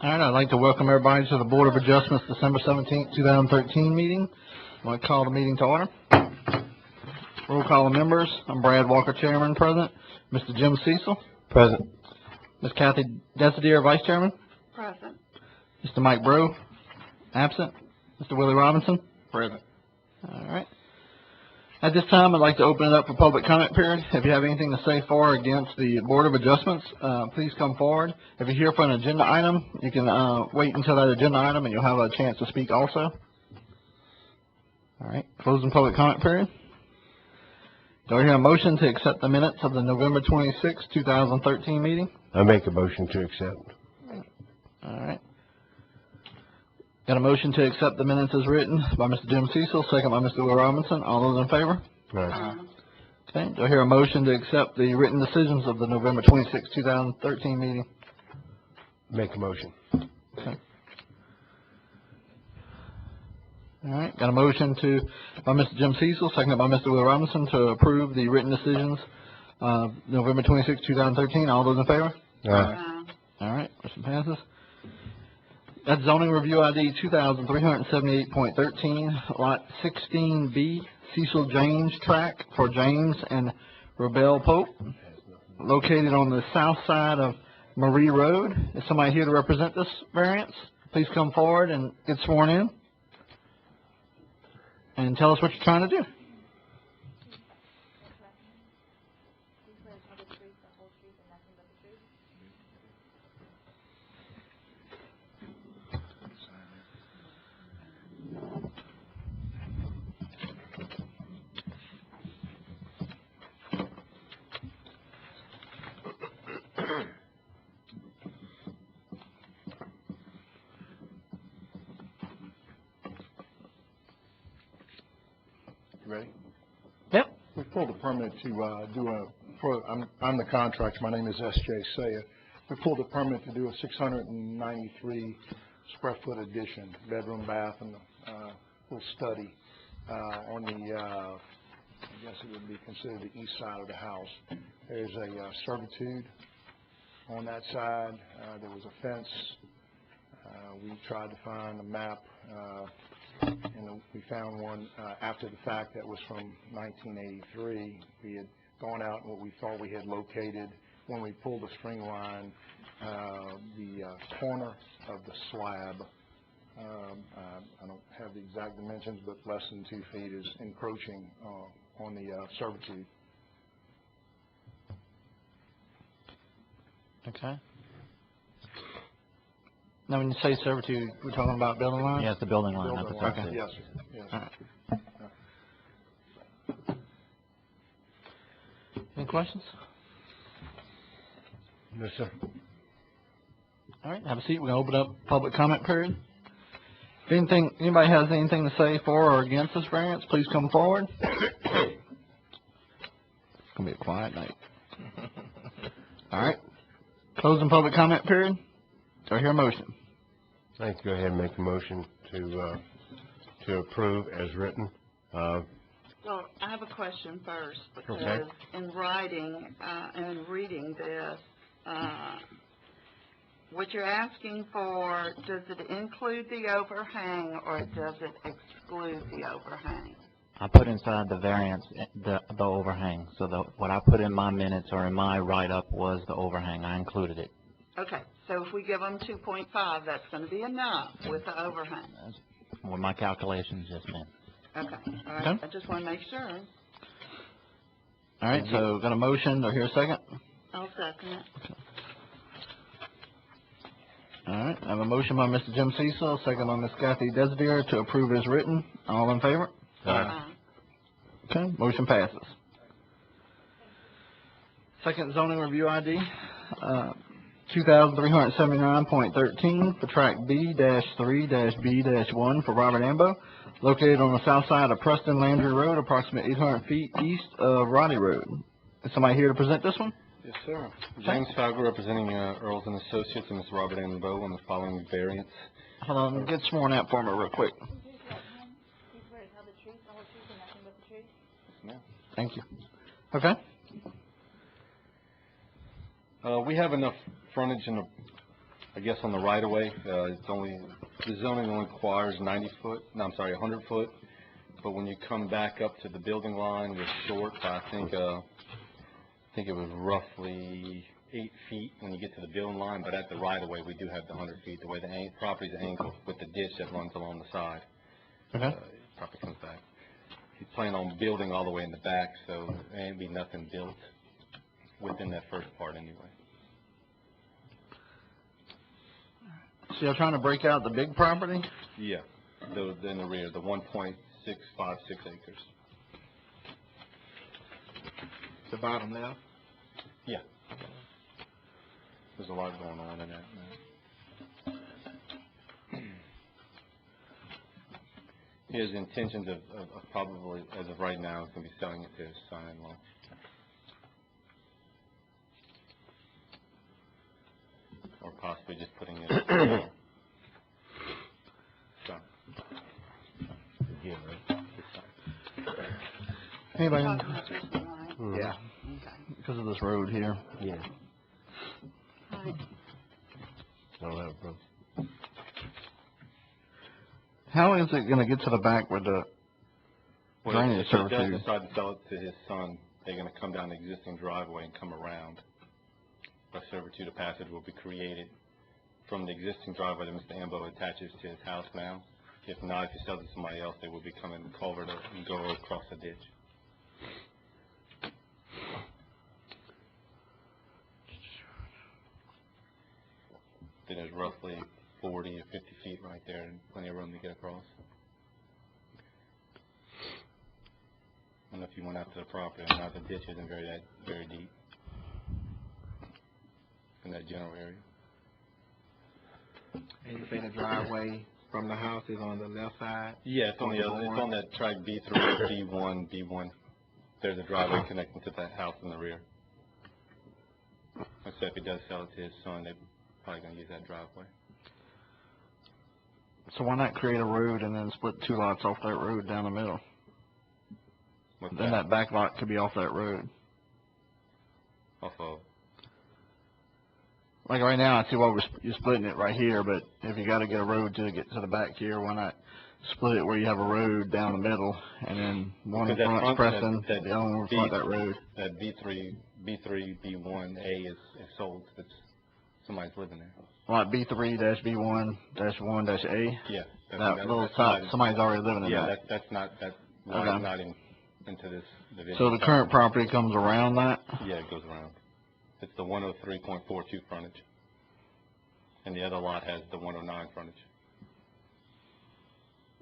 All right, I'd like to welcome everybody to the Board of Adjustments December 17th, 2013 meeting. I want to call the meeting to order. Roll call of members. I'm Brad Walker, Chairman, President. Mr. Jim Cecil. Present. Ms. Kathy Desideer, Vice Chairman. Present. Mr. Mike Breaux, absent. Mr. Willie Robinson. Present. All right. At this time, I'd like to open it up for public comment period. If you have anything to say for or against the Board of Adjustments, please come forward. If you're here for an agenda item, you can wait until that agenda item and you'll have a chance to speak also. All right. Closing public comment period. Do I hear a motion to accept the minutes of the November 26, 2013 meeting? I make a motion to accept. All right. Got a motion to accept the minutes as written by Mr. Jim Cecil, second by Mr. Will Robinson. All those in favor? Aye. Okay. Do I hear a motion to accept the written decisions of the November 26, 2013 meeting? Make a motion. Okay. All right. Got a motion by Mr. Jim Cecil, seconded by Mr. Will Robinson, to approve the written decisions of November 26, 2013. All those in favor? Aye. All right. Motion passes. That's zoning review ID 2378.13, lot 16B, Cecil James tract for James and Rebel Pope, located on the south side of Marie Road. Is somebody here to represent this variance? Please come forward and get sworn in and tell us what you're trying to do. Ready? Yep. We pulled a permit to I'm the contractor. My name is S.J. Saya. We pulled a permit to do a 693 square foot addition, bedroom, bath, and little study on the, I guess it would be considered the east side of the house. There's a servitude on that side. There was a fence. We tried to find a map. And we found one after the fact that was from 1983. We had gone out and what we thought we had located when we pulled the string line, the corner of the slab. I don't have the exact dimensions, but less than 2 feet is encroaching on the servitude. Okay. Now, when you say servitude, we're talking about building line? Yeah, it's the building line. Building Not the line. servitude. Yes, sir. Yes. All right. Any questions? No, sir. All right, have a seat. We're going to open up public comment period. If anybody has anything to say for or against this variance, please come forward. It's going to be a quiet night. All right. Closing public comment period. Do I hear a motion? I'd like to go ahead and make a motion to approve as written. Well, I have a question first, because Okay. in writing and reading this, what you're asking for, does it include the overhang or does it exclude the overhang? I put inside the variance the overhang. So what I put in my minutes or in my write-up was the overhang. I included it. Okay, so if we give them 2.5, that's going to be enough with the overhang. That's what my calculations just meant. Okay, all right. Okay. I just want to make sure. All right, so got a motion. Do I hear a second? I'll second it. All right, I have a motion by Mr. Jim Cecil, second by Ms. Kathy Desideer to approve as written. All in favor? Okay, motion passes. Second zoning review ID, 2379.13 for tract B-3-B-1 for Robert Ambo, located on the south side of Preston Landry Road, approximately 800 feet east of Roddy Road. Is somebody here to present this one? Yes, sir. James Fowler representing Earls and Associates and Mr. Robert Ambo on the following variance. Hold on, get sworn out for me real quick. Thank you. Okay. We have enough frontage in the, I guess, on the right-of-way. The zoning only requires 100 foot. But when you come back up to the building line, we're short. I think it was roughly 8 feet when you get to the building line. But at the right-of-way, we do have the 100 feet. The way the property's angled with the ditch that runs along the side, Okay. property comes back. He's planning on building all the way in the back, so there ain't be nothing built within that first part anyway. So you're trying to break out the big property? Yeah, in the rear, the 1.656 acres. The bottom left? Yeah. There's a lot going on in that now. His intentions of probably, as of right now, is going to be selling it to his son-in-law. Or possibly just putting it in. So. Yeah, right. Anybody? Talking about this line. Yeah, Okay. because of this road here. Yeah. Right. Don't have a problem. How is it going to get to the back with the Well, drainage if he does servitude? decide to sell it to his son, they're going to come down the existing driveway and come around. A servitude of passage will be created from the existing driveway that Mr. Ambo attaches to his house now. If not, if he sells it to somebody else, they will be coming culvert and go across the ditch. Then there's roughly 40 or 50 feet right there and plenty of room to get across. I don't know if you went out to the property or not. The ditch isn't very deep in that general area. And you say the driveway from the house is on the left side? Yeah, it's on the other. It's on that track B3, B1. There's a driveway connecting to that house in the rear. Like I said, if he does sell it to his son, they're probably going to use that driveway. So why not create a road and then split 2 lots off that road down the middle? What's Then that back lot could be off that road. Off of, Like right now, I see why you're splitting it right here, but if you got to get a road to get to the back here, why not split it where you have a road down the middle and then one in Because that front front- Preston, that- the other one in front that road? that B3, B1A is sold. It's somebody's living there. Like B3-B1-1-A? Yeah. That little top, somebody's already living in Yeah, that. that's not Okay. not into this division. So the current property comes around that? Yeah, it goes around. It's the 103.42 frontage. And the other lot has the 109 frontage.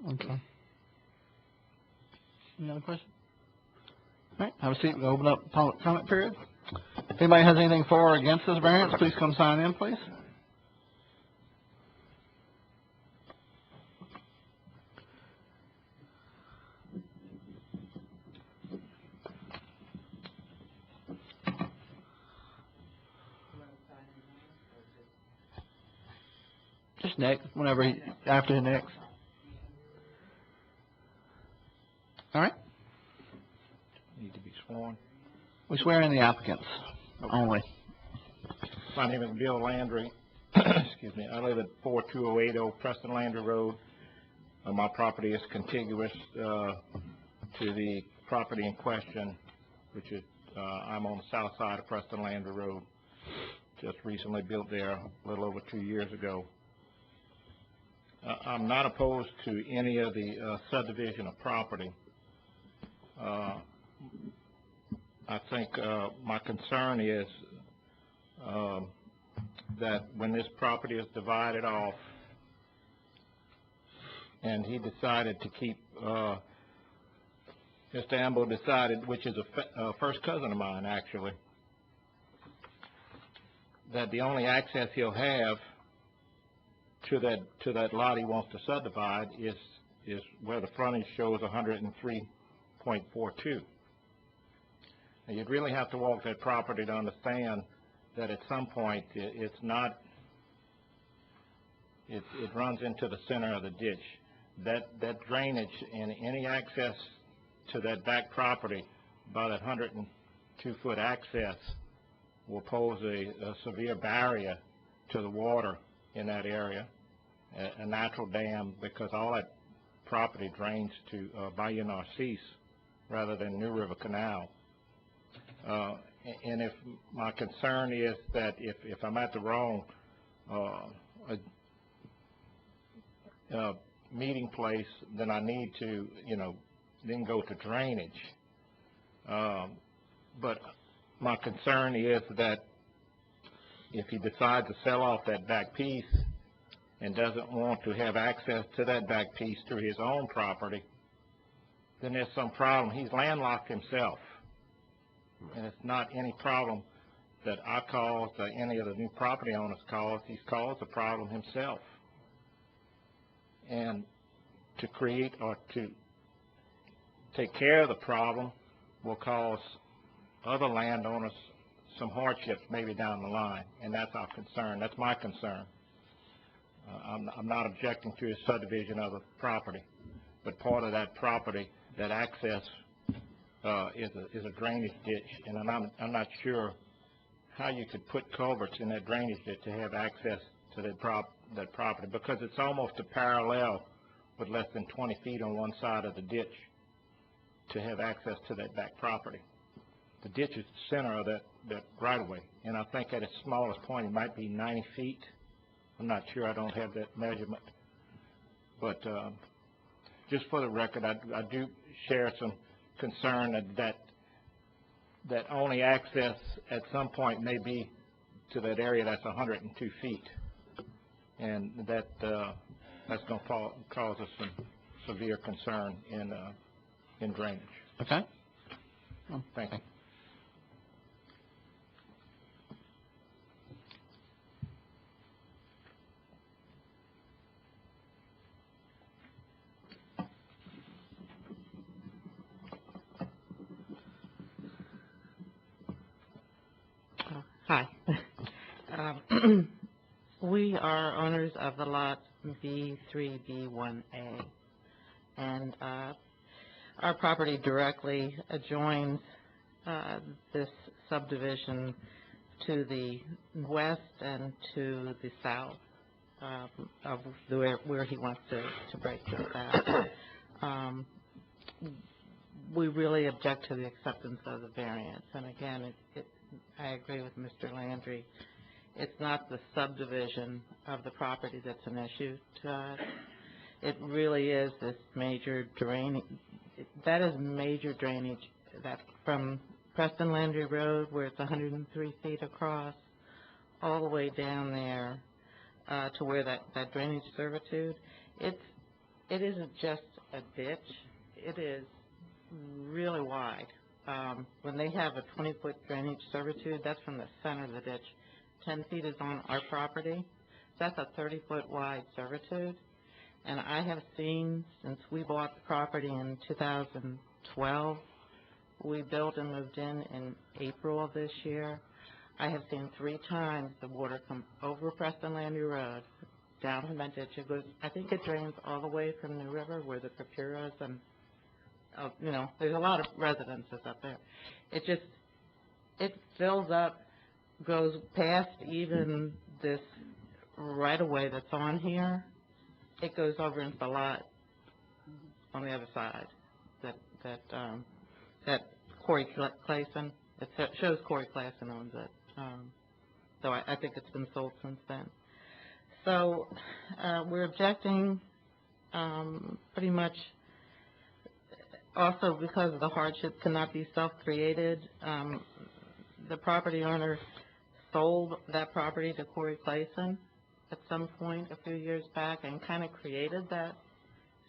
Okay. Any other questions? All right, have a seat. We'll open up public comment period. If anybody has anything for or against this variance, please come sign in, please. Just next, after next. All right. Need to be sworn. We swear in the applicants only. My name is Bill Landry. Excuse me. I live at 42080 Preston Landry Road. My property is contiguous to the property in question, which is I'm on the south side of Preston Landry Road. Just recently built there a little over 2 years ago. I'm not opposed to any of the subdivision of property. I think my concern is that when this property is divided off and he decided to keep, Mr. Ambo decided, which is a first cousin of mine actually, that the only access he'll have to that lot he wants to subdivide is where the frontage shows 103.42. And you'd really have to walk that property to understand that at some point it runs into the center of the ditch. That drainage and any access to that back property, about that 102-foot access, will pose a severe barrier to the water in that area, a natural dam, because all that property drains to Bayou Narcisse rather than New River Canal. And if my concern is that if I'm at the wrong meeting place, then I need to, then go to drainage. But my concern is that if he decides to sell off that back piece and doesn't want to have access to that back piece through his own property, then there's some problem. He's landlocked himself. And it's not any problem that I caused or any of the new property owners caused. He's caused the problem himself. And to create or to take care of the problem will cause other landowners some hardships maybe down the line, and that's our concern. That's my concern. I'm not objecting to his subdivision of the property, but part of that property, that access is a drainage ditch, and I'm not sure how you could put culverts in that drainage ditch to have access to that property, because it's almost a parallel with less than 20 feet on one side of the ditch to have access to that back property. The ditch is the center of that right-of-way, and I think at its smallest point it might be 90 feet. I'm not sure. I don't have that measurement. But just for the record, I do share some concern that only access at some point may be to that area that's 102 feet, and that's going to cause us some severe concern in drainage. Okay. Thank you. Hi. We are owners of the lot B3B1A, and our property directly adjoins this subdivision to the west and to the south of where he wants to break this out. We really object to the acceptance of the variance, and again, I agree with Mr. Landry. It's not the subdivision of the property that's an issue to us. It really is this major drainage. That is major drainage that from Preston Landry Road, where it's 103 feet across, all the way down there to where that drainage servitude. It isn't just a ditch. It is really wide. When they have a 20-foot drainage servitude, that's from the center of the ditch. 10 feet is on our property. That's a 30-foot wide servitude. And I have seen, since we bought the property in 2012, we built and moved in April of this year, I have seen 3 times the water come over Preston Landry Road, down from that ditch. It goes, I think it drains all the way from the river where the Procuras and there's a lot of residences up there. It fills up, goes past even this right-of-way that's on here. It goes over into the lot on the other side. That Corey Clayson, it shows Corey Clayson owns it. So I think it's been sold since then. So we're objecting pretty much. Also, because the hardship cannot be self-created, the property owner sold that property to Corey Clayson at some point a few years back and kind of created that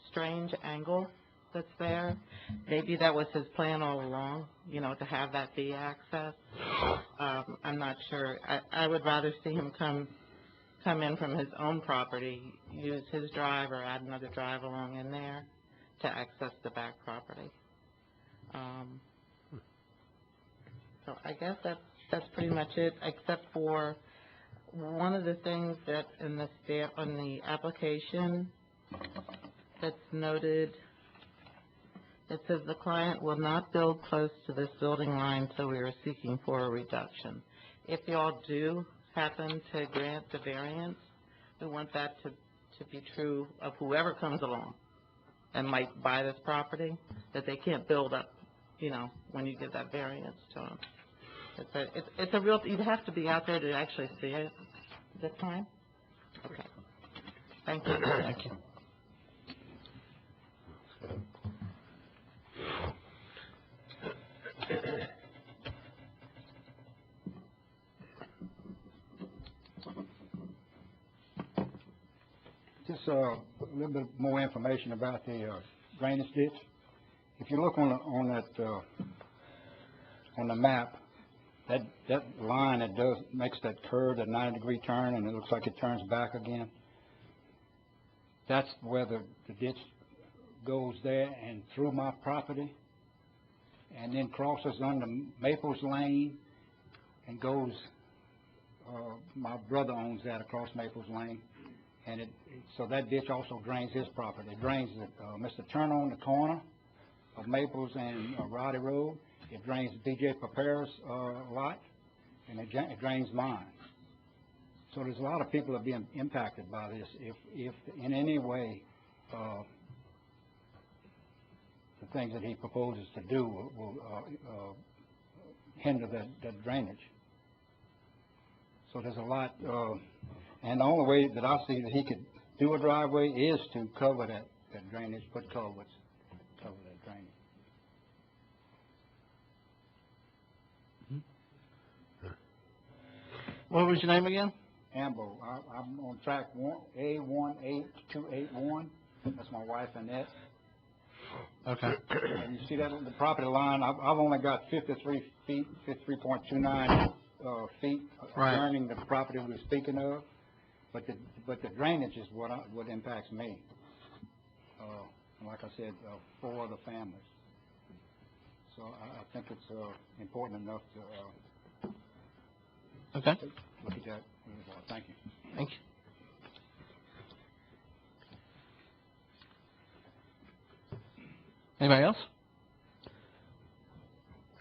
strange angle that's there. Maybe that was his plan all along, to have that be access. I'm not sure. I would rather see him come in from his own property, use his drive or add another drive along in there to access the back property. So I guess that's pretty much it, except for one of the things that in on the application that's noted. It says the client will not build close to this building line, so we are seeking for a reduction. if y'all do happen to grant the variance, we want that to be true of whoever comes along and might buy this property, that they can't build up, you know, when you give that variance to them. It's a real, you'd have to be out there to actually see it this time. Okay. Thank you. Thank you. Just a little bit more information about the drainage ditch. If you look on the map, that line that makes that curve, that 90-degree turn, and it looks like it turns back again. That's where the ditch goes there and through my property, and then crosses under Maples Lane and goes. My brother owns that across Maples Lane. And so that ditch also drains his property. It drains Mr. Turner on the corner of Maples and Roddy Road. It drains B.J. Parish lot, and it drains mine. So there's a lot of people that are being impacted by this. If in any way the things that he proposes to do will hinder that drainage. So there's a lot. And the only way that I see that he could do a driveway is to cover that drainage, put culverts, cover that drainage. What was your name again? Ambo, I'm on track A18281. That's my wife Annette. Okay. And you see that the property line, I've only got 53 feet, 53.29 feet adjoining the property we're speaking of. But the drainage is what impacts me. Like I said, 4 other families. So I think it's important enough to Okay. look at that. Thank you. Thank you. Anybody else?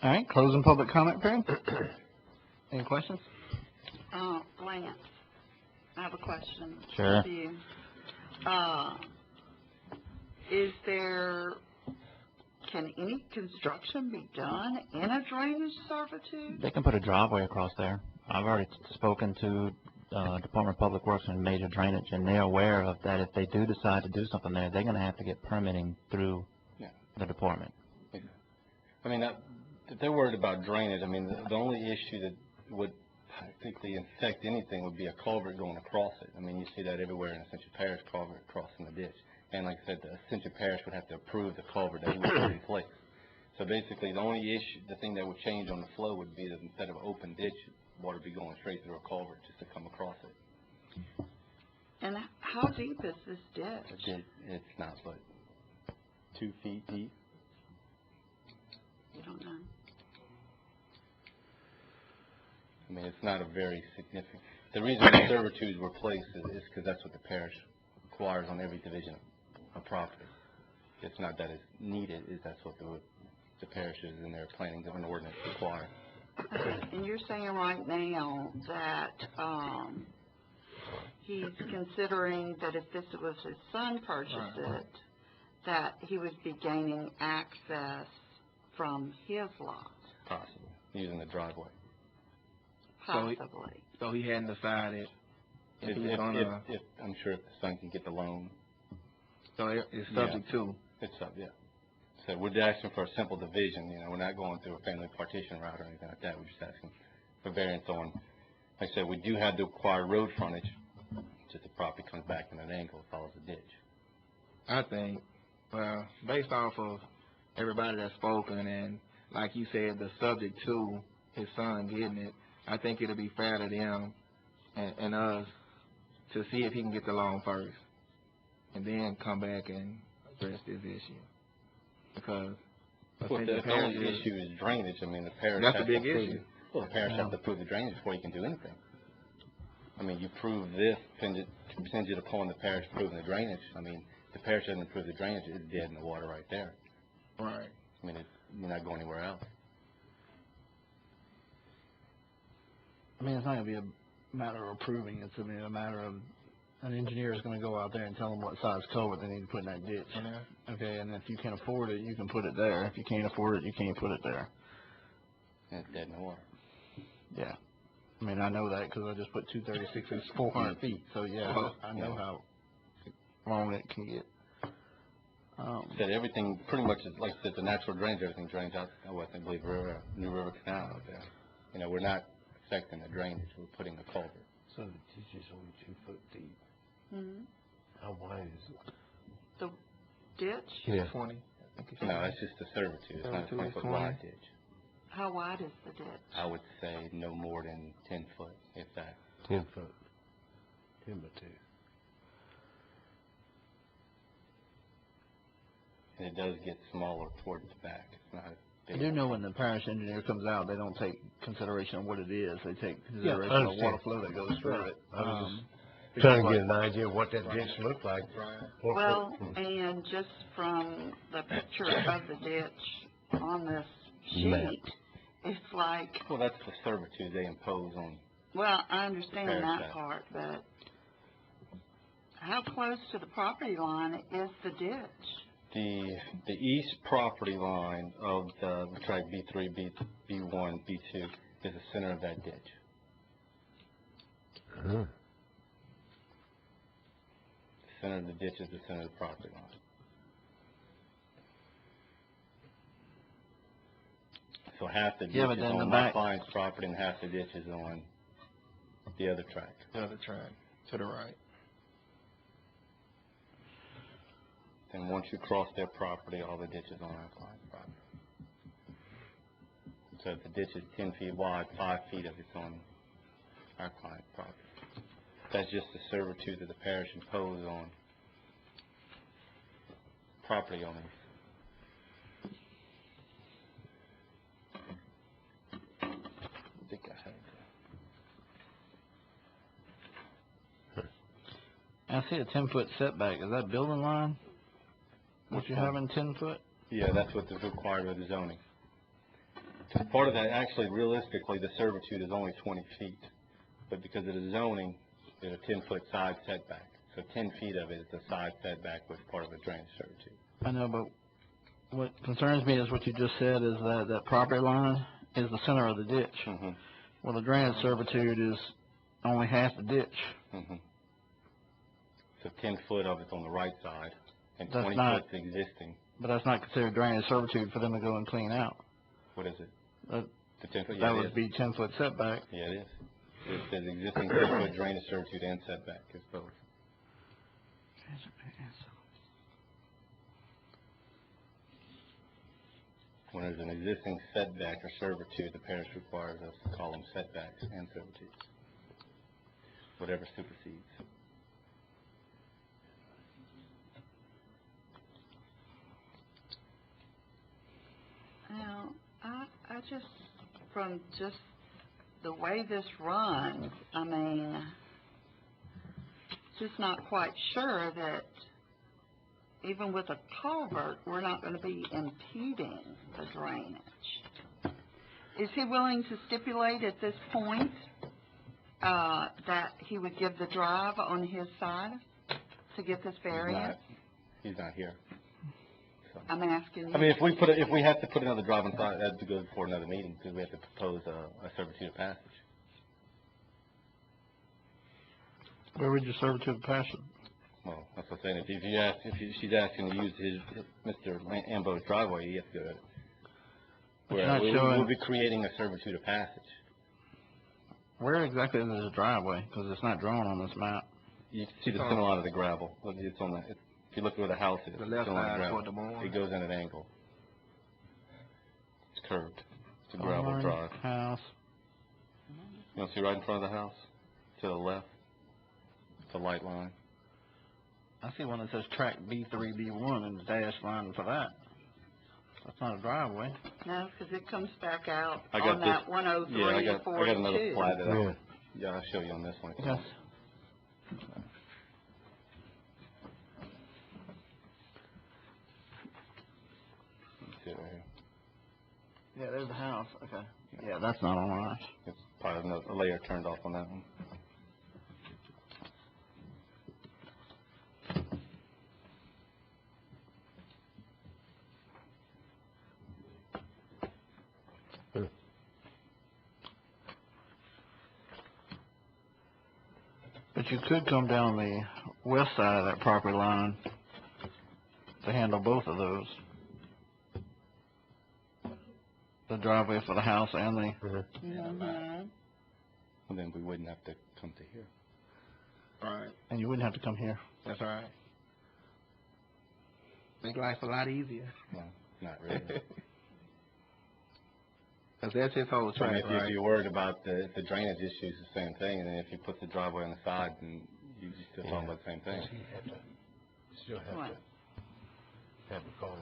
All right, closing public comment period. Any questions? Lance, I have a question. Sure. For you. Can any construction be done in a drainage servitude? They can put a driveway across there. I've already spoken to Department of Public Works and Major Drainage, and they're aware of that. If they do decide to do something there, they're going to have to get permitting through the department. I mean, if they're worried about drainage, I mean, the only issue that would practically affect anything would be a culvert going across it. I mean, you see that everywhere in Ascension Parish, culvert crossing the ditch. And like I said, the Ascension Parish would have to approve the culvert that we would put in place. So basically, the only issue, the thing that would change on the flow would be that instead of an open ditch, water would be going straight through a culvert just to come across it. And how deep is this ditch? It's not but 2 feet deep. You don't know. I mean, it's not a very significant. The reason the servitudes were placed is because that's what the parish requires on every division of property. It's not that it's needed; that's what the parishes in their planning and ordinance require. And you're saying right now that he's considering that if this was his son purchased it, that he would be gaining access from his lot. Possibly using the driveway. Possibly. So he hadn't decided if he's If I'm sure if the son can get the loan. So it's subject to. It's yeah. So we're asking for a simple division. You know, we're not going through a family partition route or anything like that. We're just asking for variance on. Like I said, we do have the required road frontage. Just the property comes back in an angle, follows the ditch. I think, well, based off of everybody that's spoken and like you said, the subject to his son getting it, I think it'll be fair to them and us to see if he can get the loan first, and then come back and address this issue. Because Well, the only issue is drainage. I mean, the parish that's has a big to prove issue. Well, the parish has to prove the drainage before you can do anything. I mean, you prove this contingent upon the parish proving the drainage. I mean, if the parish doesn't prove the drainage, it's dead in the water right there. Right. I mean, you're not going anywhere else. I mean, it's not gonna be a matter of approving, it's gonna be a matter of, an engineer is gonna go out there and tell them what size culvert they need to put in that ditch. Okay, and if you can afford it, you can put it there. If you can't afford it, you can't put it there. It's dead in the water. Yeah. I mean, I know that because I just put 236 is 400 feet, so yeah, I know how long it can get. Said everything pretty much is, like I said, the natural drains, everything drains out, I believe, New River Canal out there. You know, we're not affecting the drainage, we're putting a culvert. So the ditch is only 2 foot deep. Mm-hmm. How wide is it? The ditch? Yeah. 20. I think it's No, that's just the servitude, it's not a 32 is 20-foot 20. wide ditch. How wide is the ditch? I would say no more than 10 foot, if that. 10 foot. 10 by 2. And it does get smaller towards the back. It's not I big. do know when the parish engineer comes out, they don't take consideration of what it is. They take consideration I of the understand. water flow that goes through it. I was Because trying to like- get an idea of what that ditch looked like. Well, and just from the picture of the ditch on this Map. sheet, it's like, Well, that's the servitude they impose on. well, I understand Parish that side. part, but how close to the property line is the ditch? The east property line of the track B3, B1, B2 is the center of that ditch. The center of the ditch is the center of the property line. So half the ditch Yeah, but is then the on my back- client's property and half the ditch is on the other track. The other track, to the right. And once you cross their property, all the ditches on our client's property. So if the ditch is 10 feet wide, 5 feet of it's on our client's property. That's just the servitude that the parish imposed on property owners. I think I had I see a 10-foot setback. Is that building line? What you have in 10 foot? Yeah, that's what is required with the zoning. Part of that, actually, realistically, the servitude is only 20 feet. But because of the zoning, there's a 10-foot side setback. So 10 feet of it is the side setback was part of the drainage servitude. I know, but what concerns me is what you just said is that that property line is the center of the ditch. Mm-hmm. Well, the drainage servitude is only half the ditch. Mm-hmm. So 10 foot of it's on the right side, and That's 20 not- foot's existing. But that's not considered drainage servitude for them to go and clean out. What is it? That, The 10 foot, yeah, that it would is. be 10-foot setback. Yeah, it is. It says existing 10-foot drainage servitude and setback is both. When there's an existing setback or servitude, the parish requires us to call them setbacks and servitudes. Whatever supersedes. Now, I just, from just the way this runs, I mean, just not quite sure that even with a culvert, we're not gonna be impeding the drainage. Is he willing to stipulate at this point, that he would give the drive on his side to get this variance? He's not here. So. I'm asking you. I mean, if we have to put another drive on side, that'd go before another meeting, because we have to propose a servitude of passage. Where would your servitude pass it? Well, that's what I'm saying. If she's asking to use Mr. Ambo's driveway, you have to go to. But you're not showing- We'll be creating a servitude of passage. Where exactly is the driveway? Because it's not drawn on this map. You can see the center line of the gravel. It's on the. If you look where the house is, The left it's on side gravel. toward the barn. It goes in at an angle. It's curved. It's a gravel Barn, drive. House. You don't see right in front of the house? To the left? The light line. I see one that says track B3, B1 and the dash line for that. That's not a driveway. No, because it comes back out I got on that 103 Yeah, I got another 42. plat that I'll show you on this one. Yes. See it right here. Yeah, there's the house. Okay. Yeah, that's not on ours. It's probably a layer turned off on that one. But you could come down the west side of that property line to handle both of those. The driveway for the house and the, Mhm. And then we wouldn't have to come to here. Right. and you wouldn't have to come here. That's right. Make life a lot easier. Well, not really. Cause that's his whole I mean, track, if right? you're worried about the drainage issues, the same thing, and then if you put the driveway on the side, then you still talking about the same thing. Still have What? to have a call.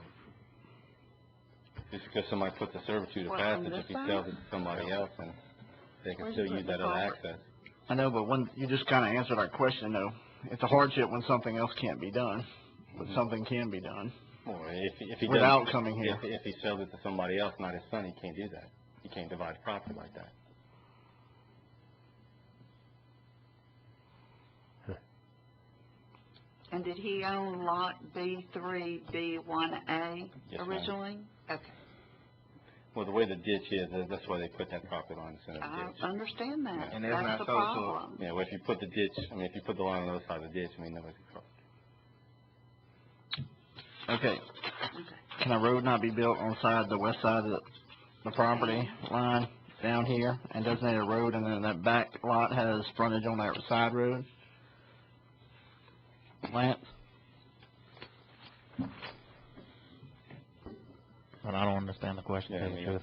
Just because somebody puts a servitude of What, on passage, this if he side? sells it to somebody else, and they can Where's still he use putting that the other culvert? access. I know, but when, you just kinda answered our question though. It's a hardship when something else can't be done, but something can be done. Or if he Without doesn't- coming here. If he sells it to somebody else, not his son, he can't do that. He can't divide property like that. And did he own lot B3, B1A Yes, ma'am. originally? Okay, Well, the way the ditch is, that's why they put that property line in the center of I the ditch. understand that. And that's not the so- problem. Yeah, well, if you put the ditch, if you put the line on the other side of the ditch, nobody can cross. Okay. Okay. Can a road not be built on the west side of the property line down here and designate a road, and then that back lot has frontage on that side road? Lance? But I don't understand the question, to tell you the truth.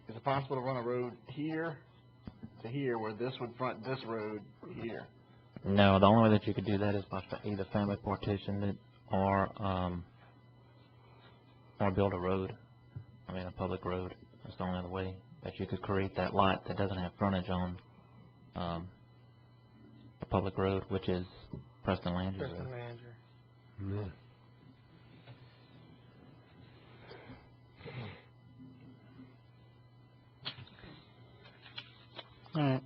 Is it possible to run a road here to here where this would front this road here? No, the only way that you could do that is by either family partition it or build a road. I mean, a public road. That's the only other way that you could create that lot that doesn't have frontage on a public road, which is Preston Landry Road. Preston Landry. Yeah. All right.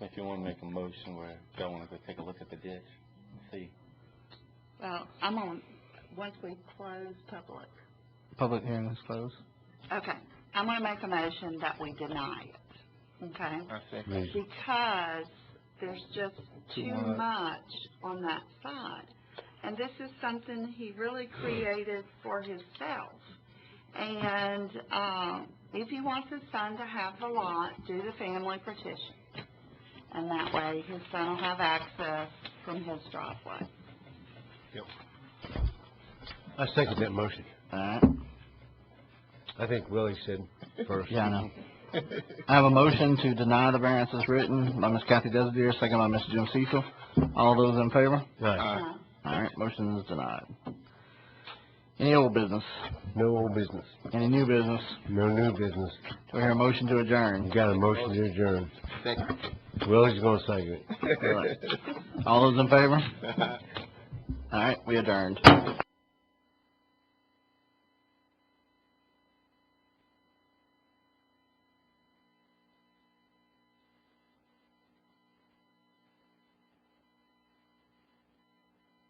If you want to make a motion where y'all want to go take a look at the ditch and see. Well, once we close public, Public hearing is closed. okay, I'm gonna make a motion that we deny it, okay? I see. Because there's just too much. much on that side. And this is something he really created for himself. And, if he wants his son to have the lot, do the family partition. And that way his son will have access from his driveway. I second that motion. All right. I think Willie said first. Yeah, I know. I have a motion to deny the variance as written by Ms. Kathy Desideer, second by Mr. Jim Cecil. All those in favor? Right. All right, motion is denied. Any old business? No old business. Any new business? No new business. Do I hear a motion to You adjourn? got a motion to adjourn. Second. Willie's gonna second it. All right. All those in favor? All right, we adjourned.